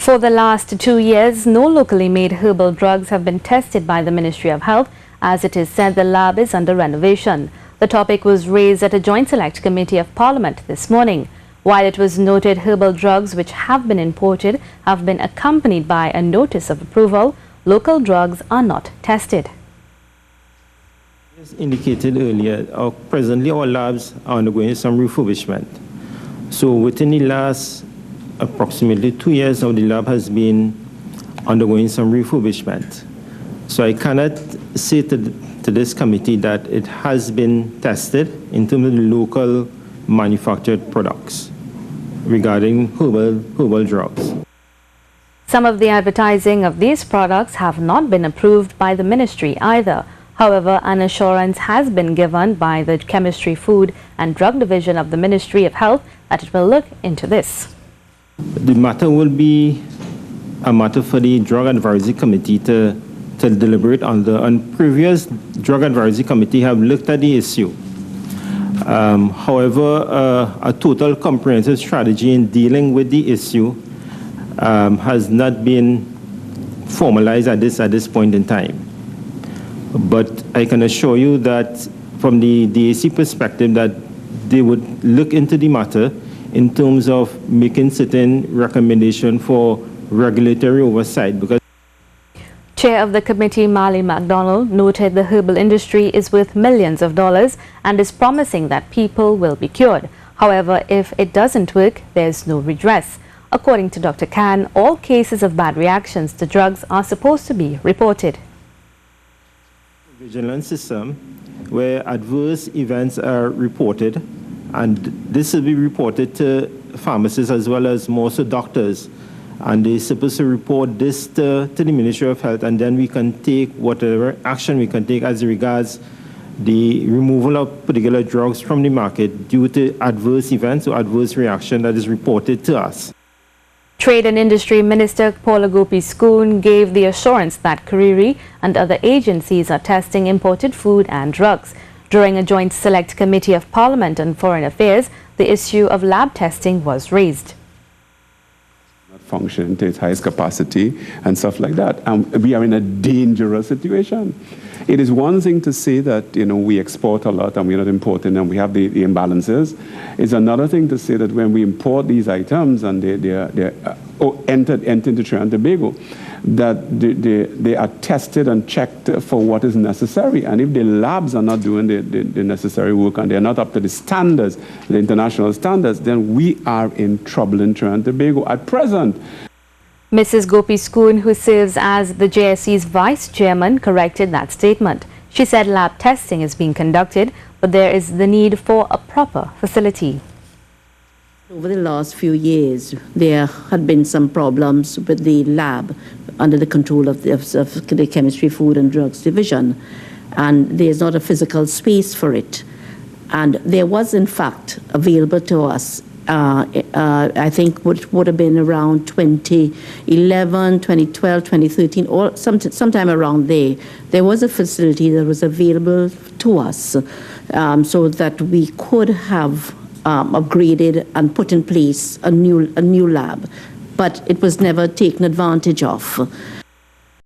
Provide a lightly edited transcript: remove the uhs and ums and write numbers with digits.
For the last 2 years, no locally made herbal drugs have been tested by the Ministry of Health, as it is said the lab is under renovation. The topic was raised at a joint select committee of Parliament this morning. While it was noted herbal drugs which have been imported have been accompanied by a notice of approval, local drugs are not tested. As indicated earlier, presently our labs are undergoing some refurbishment. So within the last approximately 2 years now, the lab has been undergoing some refurbishment. So I cannot say to this committee that it has been tested in terms of the local manufactured products regarding herbal drugs. Some of the advertising of these products have not been approved by the ministry either. However, an assurance has been given by the Chemistry, Food and Drug Division of the Ministry of Health that it will look into this. The matter will be a matter for the Drug Advisory Committee to deliberate on. And previous Drug Advisory Committee have looked at the issue. However, a total comprehensive strategy in dealing with the issue has not been formalized at this point in time. But I can assure you that from the DAC perspective that they would look into the matter in terms of making certain recommendation for regulatory oversight. Because Chair of the committee, Marley MacDonald, noted the herbal industry is worth millions of dollars and is promising that people will be cured. However, if it doesn't work, there's no redress. According to Dr. Khan, all cases of bad reactions to drugs are supposed to be reported. Vigilance system where adverse events are reported, and this will be reported to pharmacists as well as more so doctors, and they're supposed to report this to the Ministry of Health, and then we can take whatever action we can take as regards the removal of particular drugs from the market due to adverse events or adverse reaction that is reported to us. Trade and Industry Minister Paula Gopi-Skoon gave the assurance that Kariri and other agencies are testing imported food and drugs. During a joint select committee of Parliament on Foreign Affairs, the issue of lab testing was raised. Not function to its highest capacity and stuff like that. We are in a dangerous situation. It is one thing to say that we export a lot and we're not importing and we have the imbalances. It's another thing to say that when we import these items and they're entered into Trinidad and Tobago, that they are tested and checked for what is necessary. And if the labs are not doing the necessary work and they're not up to the standards, the international standards, then we are in trouble in Trinidad and Tobago at present. Mrs. Gopi-Skoon, who serves as the JSC's vice chairman, corrected that statement. She said lab testing is being conducted, but there is the need for a proper facility. Over the last few years, there had been some problems with the lab under the control of the Chemistry, Food and Drugs Division, and there's not a physical space for it. And there was, in fact, available to us I think would have been around 2011, 2012, 2013, or sometime around there. There was a facility that was available to us so that we could have upgraded and put in place a new lab, but it was never taken advantage of.